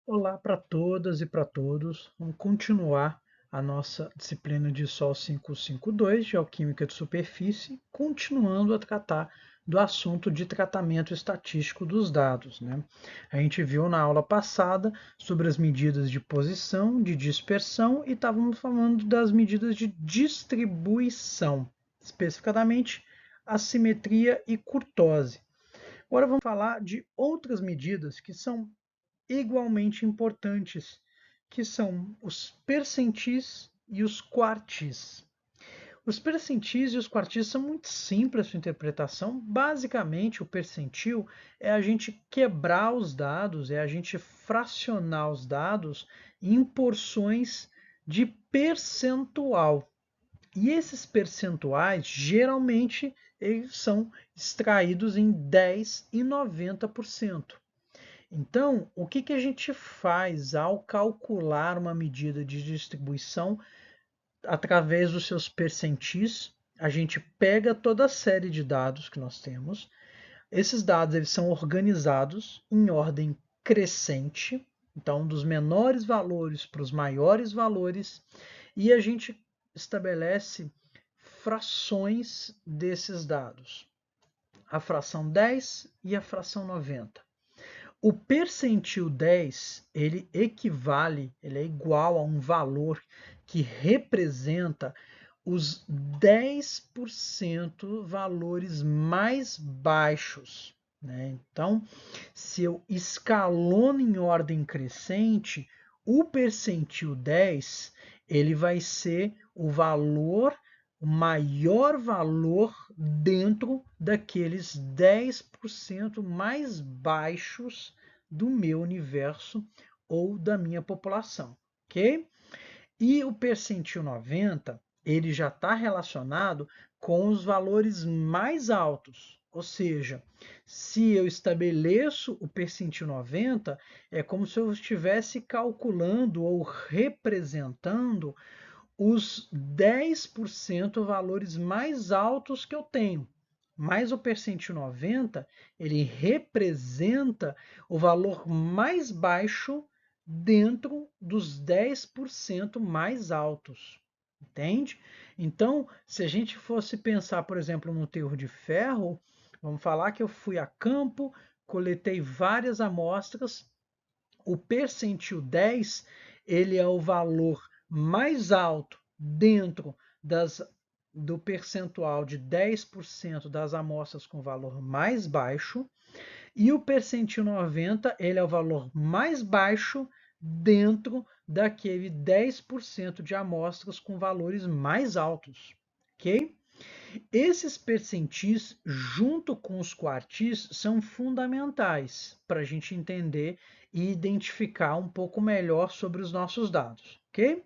Olá para todas e para todos. Vamos continuar a nossa disciplina de Sol 552 de Alquímica de Superfície, continuando a tratar do assunto de tratamento estatístico dos dados, né? A gente viu na aula passada sobre as medidas de posição, de dispersão e estávamos falando das medidas de distribuição, especificadamente assimetria e curtose. Agora vamos falar de outras medidas que são igualmente importantes, que são os percentis e os quartis. Os percentis e os quartis são muito simples a sua interpretação. Basicamente, o percentil é a gente quebrar os dados, é a gente fracionar os dados em porções de percentual. E esses percentuais, geralmente, eles são extraídos em 10 e 90%. Então, o que a gente faz ao calcular uma medida de distribuição através dos seus percentis? A gente pega toda a série de dados que nós temos. Esses dados eles são organizados em ordem crescente, então dos menores valores para os maiores valores, e a gente estabelece frações desses dados. A fração 10 e a fração 90. O percentil 10, ele equivale, ele é igual a um valor que representa os 10% valores mais baixos, né? Então, se eu escalono em ordem crescente, o percentil 10, ele vai ser o maior valor dentro daqueles 10% mais baixos do meu universo ou da minha população, ok? E o percentil 90, ele já está relacionado com os valores mais altos. Ou seja, se eu estabeleço o percentil 90, é como se eu estivesse calculando ou representando os 10% valores mais altos que eu tenho. Mas o percentil 90, ele representa o valor mais baixo dentro dos 10% mais altos. Entende? Então, se a gente fosse pensar, por exemplo, no teor de ferro, vamos falar que eu fui a campo, coletei várias amostras, o percentil 10, ele é o valor mais alto dentro do percentual de 10% das amostras com valor mais baixo, e o percentil 90, ele é o valor mais baixo dentro daquele 10% de amostras com valores mais altos, ok? Esses percentis, junto com os quartis, são fundamentais para a gente entender e identificar um pouco melhor sobre os nossos dados, ok?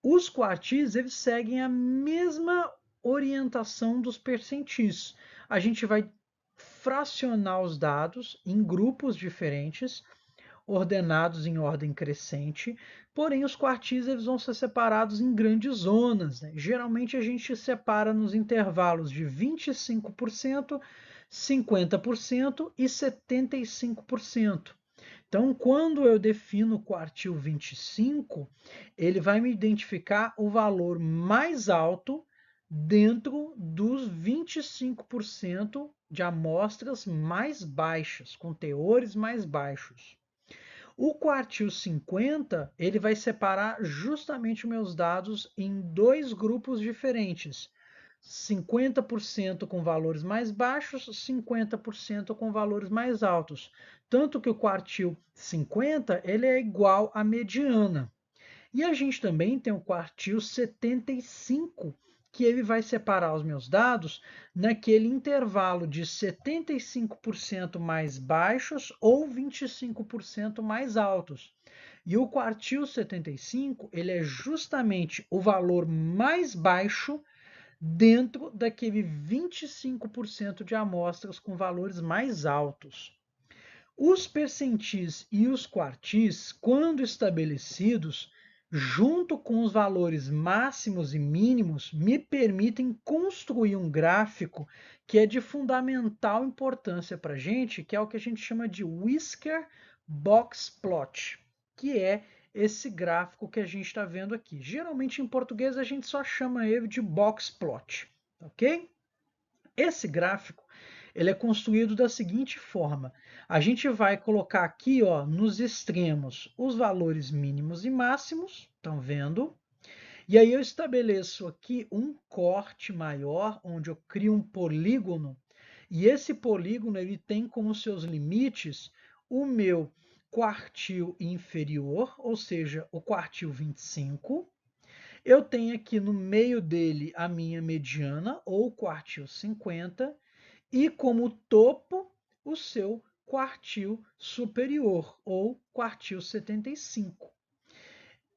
Os quartis, eles seguem a mesma orientação dos percentis. A gente vai fracionar os dados em grupos diferentes, ordenados em ordem crescente, porém os quartis eles vão ser separados em grandes zonas, né? Geralmente a gente separa nos intervalos de 25%, 50% e 75%. Então, quando eu defino o quartil 25, ele vai me identificar o valor mais alto dentro dos 25% de amostras mais baixas, com teores mais baixos. O quartil 50, ele vai separar justamente os meus dados em dois grupos diferentes. 50% com valores mais baixos, 50% com valores mais altos. Tanto que o quartil 50, ele é igual à mediana. E a gente também tem o quartil 75, que ele vai separar os meus dados naquele intervalo de 75% mais baixos ou 25% mais altos. E o quartil 75, ele é justamente o valor mais baixo dentro daquele 25% de amostras com valores mais altos. Os percentis e os quartis, quando estabelecidos, junto com os valores máximos e mínimos, me permitem construir um gráfico que é de fundamental importância para a gente, que é o que a gente chama de Whisker Box Plot. que é esse gráfico que a gente está vendo aqui. Geralmente em português a gente só chama ele de box plot, ok? Esse gráfico ele é construído da seguinte forma: a gente vai colocar aqui, ó, nos extremos os valores mínimos e máximos, estão vendo? E aí eu estabeleço aqui um corte maior, onde eu crio um polígono, e esse polígono ele tem como seus limites o meu quartil inferior, ou seja, o quartil 25. Eu tenho aqui no meio dele a minha mediana, ou quartil 50, e como topo o seu quartil superior, ou quartil 75.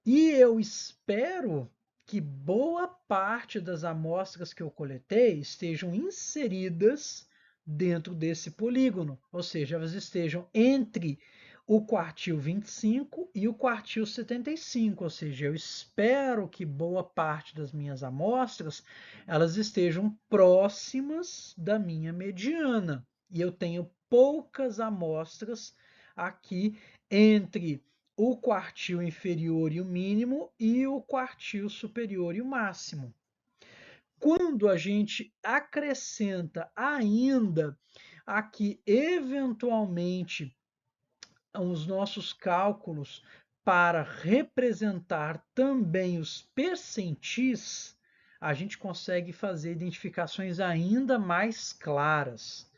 E eu espero que boa parte das amostras que eu coletei estejam inseridas dentro desse polígono, ou seja, elas estejam entre o quartil 25 e o quartil 75, ou seja, eu espero que boa parte das minhas amostras elas estejam próximas da minha mediana. E eu tenho poucas amostras aqui entre o quartil inferior e o mínimo e o quartil superior e o máximo. Quando a gente acrescenta ainda aqui, eventualmente, os nossos cálculos para representar também os percentis, a gente consegue fazer identificações ainda mais claras.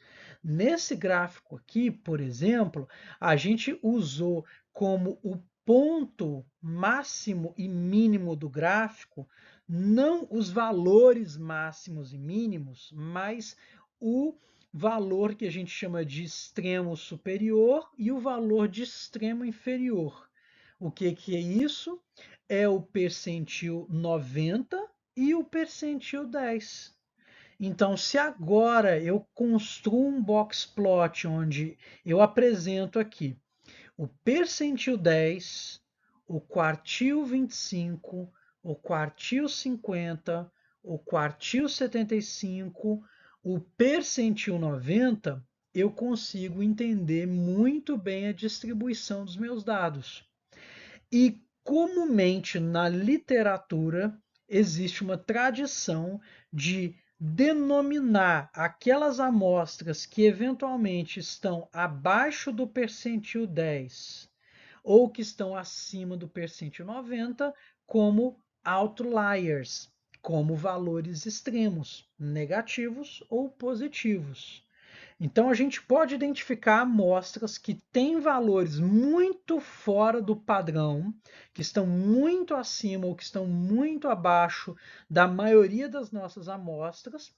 Nesse gráfico aqui, por exemplo, a gente usou como o ponto máximo e mínimo do gráfico, não os valores máximos e mínimos, mas o valor que a gente chama de extremo superior e o valor de extremo inferior. O que é isso? É o percentil 90 e o percentil 10. Então, se agora eu construo um box plot onde eu apresento aqui o percentil 10, o quartil 25, o quartil 50, o quartil 75, o percentil 90, eu consigo entender muito bem a distribuição dos meus dados. E comumente na literatura existe uma tradição de denominar aquelas amostras que eventualmente estão abaixo do percentil 10 ou que estão acima do percentil 90 como outliers, como valores extremos, negativos ou positivos. Então a gente pode identificar amostras que têm valores muito fora do padrão, que estão muito acima ou que estão muito abaixo da maioria das nossas amostras,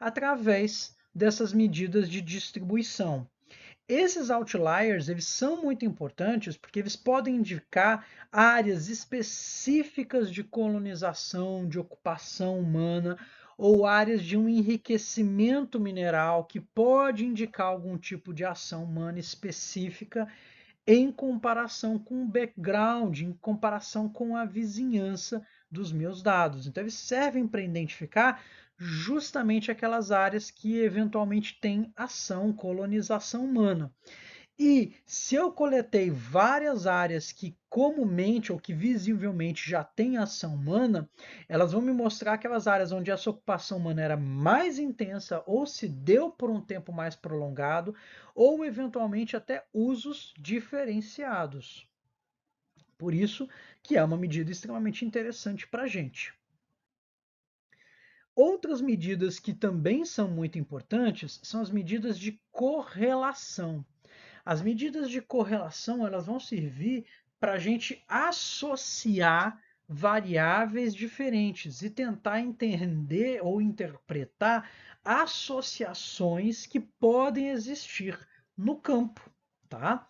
através dessas medidas de distribuição. Esses outliers, eles são muito importantes porque eles podem indicar áreas específicas de colonização, de ocupação humana, ou áreas de um enriquecimento mineral que pode indicar algum tipo de ação humana específica em comparação com o background, em comparação com a vizinhança dos meus dados. Então, eles servem para identificar justamente aquelas áreas que eventualmente têm ação, colonização humana. E se eu coletei várias áreas que comumente ou que visivelmente já têm ação humana, elas vão me mostrar aquelas áreas onde essa ocupação humana era mais intensa ou se deu por um tempo mais prolongado, ou eventualmente até usos diferenciados. Por isso que é uma medida extremamente interessante para a gente. Outras medidas que também são muito importantes são as medidas de correlação. As medidas de correlação elas vão servir para a gente associar variáveis diferentes e tentar entender ou interpretar associações que podem existir no campo, tá?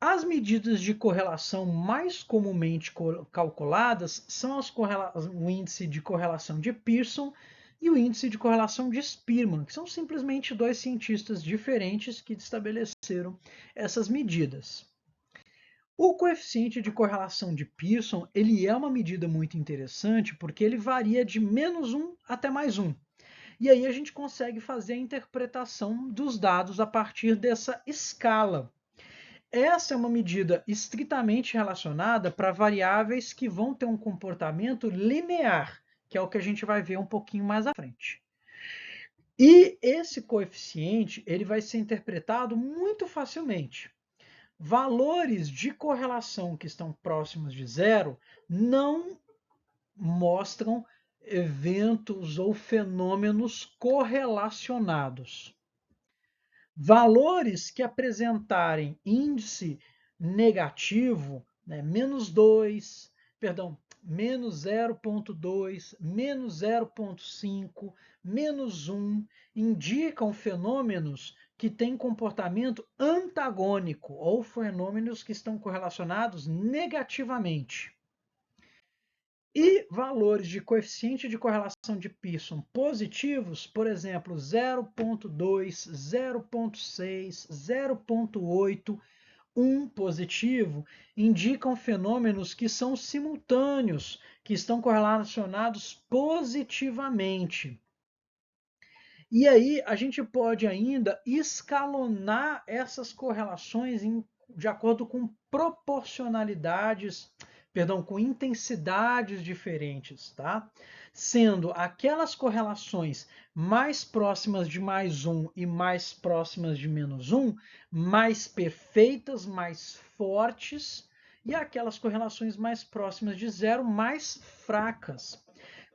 As medidas de correlação mais comumente calculadas são o índice de correlação de Pearson e o índice de correlação de Spearman, que são simplesmente dois cientistas diferentes que estabeleceram essas medidas. O coeficiente de correlação de Pearson ele é uma medida muito interessante porque ele varia de -1 até +1. E aí a gente consegue fazer a interpretação dos dados a partir dessa escala. Essa é uma medida estritamente relacionada para variáveis que vão ter um comportamento linear, que é o que a gente vai ver um pouquinho mais à frente. E esse coeficiente ele vai ser interpretado muito facilmente. Valores de correlação que estão próximos de zero não mostram eventos ou fenômenos correlacionados. Valores que apresentarem índice negativo, né, -2, perdão, -0,2, -0,5, -1, indicam fenômenos que têm comportamento antagônico ou fenômenos que estão correlacionados negativamente. E valores de coeficiente de correlação de Pearson positivos, por exemplo, 0,2, 0,6, 0,8, 1 positivo, indicam fenômenos que são simultâneos, que estão correlacionados positivamente. E aí a gente pode ainda escalonar essas correlações de acordo com proporcionalidades, perdão, com intensidades diferentes, tá? Sendo aquelas correlações mais próximas de +1 e mais próximas de -1 mais perfeitas, mais fortes, e aquelas correlações mais próximas de zero mais fracas.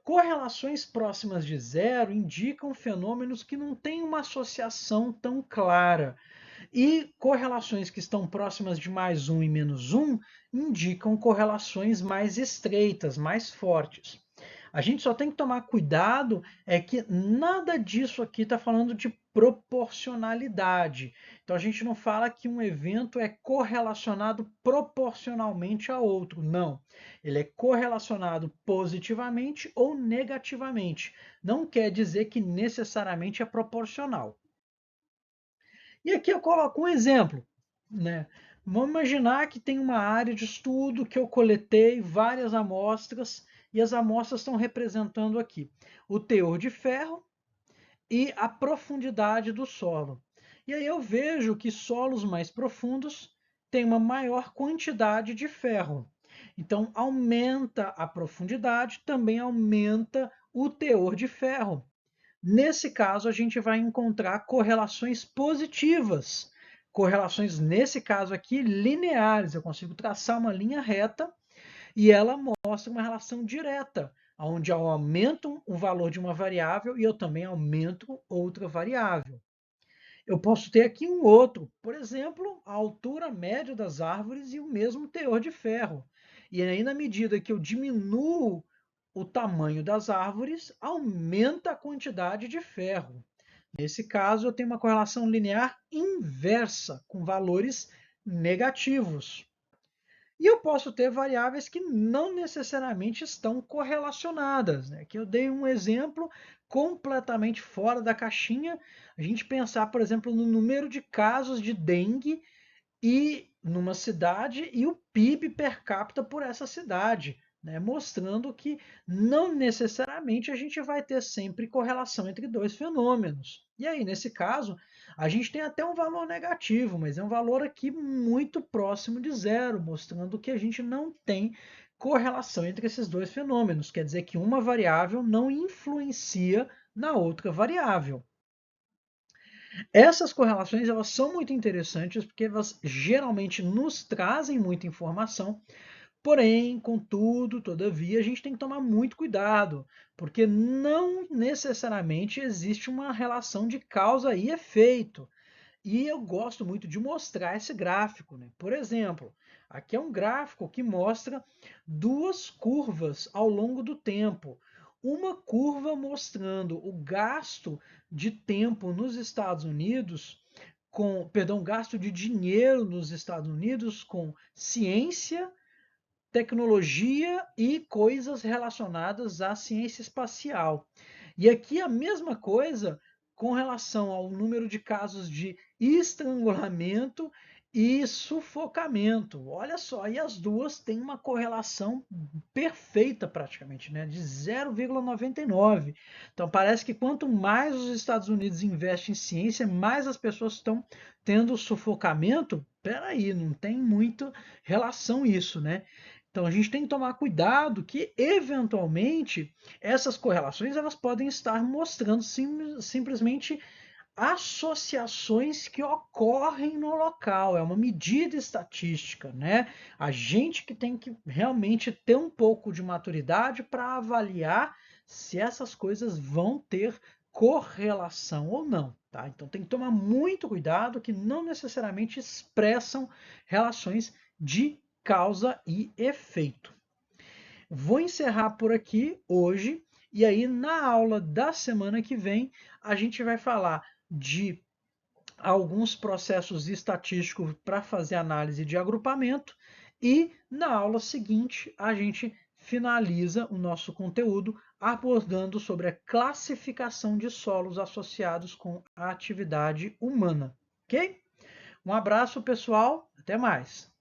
Correlações próximas de zero indicam fenômenos que não têm uma associação tão clara. E correlações que estão próximas de +1 e -1 indicam correlações mais estreitas, mais fortes. A gente só tem que tomar cuidado é que nada disso aqui está falando de proporcionalidade. Então a gente não fala que um evento é correlacionado proporcionalmente a outro. Não. Ele é correlacionado positivamente ou negativamente. Não quer dizer que necessariamente é proporcional. E aqui eu coloco um exemplo, né? Vamos imaginar que tem uma área de estudo que eu coletei várias amostras e as amostras estão representando aqui o teor de ferro e a profundidade do solo. E aí eu vejo que solos mais profundos têm uma maior quantidade de ferro. Então aumenta a profundidade, também aumenta o teor de ferro. Nesse caso, a gente vai encontrar correlações positivas. Correlações, nesse caso aqui, lineares. Eu consigo traçar uma linha reta e ela mostra uma relação direta, onde eu aumento o valor de uma variável e eu também aumento outra variável. Eu posso ter aqui um outro, por exemplo, a altura média das árvores e o mesmo teor de ferro. E aí, na medida que eu diminuo o tamanho das árvores, aumenta a quantidade de ferro. Nesse caso, eu tenho uma correlação linear inversa, com valores negativos. E eu posso ter variáveis que não necessariamente estão correlacionadas, né? Aqui eu dei um exemplo completamente fora da caixinha. A gente pensar, por exemplo, no número de casos de dengue e numa cidade e o PIB per capita por essa cidade, né? Mostrando que não necessariamente a gente vai ter sempre correlação entre dois fenômenos. E aí, nesse caso, a gente tem até um valor negativo, mas é um valor aqui muito próximo de zero, mostrando que a gente não tem correlação entre esses dois fenômenos. Quer dizer que uma variável não influencia na outra variável. Essas correlações elas são muito interessantes porque elas geralmente nos trazem muita informação, porém, contudo, todavia, a gente tem que tomar muito cuidado, porque não necessariamente existe uma relação de causa e efeito. E eu gosto muito de mostrar esse gráfico, né? Por exemplo, aqui é um gráfico que mostra duas curvas ao longo do tempo. Uma curva mostrando o gasto de tempo nos Estados Unidos com, perdão, gasto de dinheiro nos Estados Unidos com ciência, tecnologia e coisas relacionadas à ciência espacial. E aqui a mesma coisa com relação ao número de casos de estrangulamento e sufocamento. Olha só, e as duas têm uma correlação perfeita praticamente, né, de 0,99. Então parece que quanto mais os Estados Unidos investem em ciência, mais as pessoas estão tendo sufocamento. Peraí, não tem muito relação isso, né? Então a gente tem que tomar cuidado que eventualmente essas correlações elas podem estar mostrando simplesmente associações que ocorrem no local, é uma medida estatística, né? A gente que tem que realmente ter um pouco de maturidade para avaliar se essas coisas vão ter correlação ou não, tá? Então tem que tomar muito cuidado que não necessariamente expressam relações de causa e efeito. Vou encerrar por aqui hoje e aí na aula da semana que vem a gente vai falar de alguns processos estatísticos para fazer análise de agrupamento e na aula seguinte a gente finaliza o nosso conteúdo abordando sobre a classificação de solos associados com a atividade humana, ok? Um abraço, pessoal, até mais.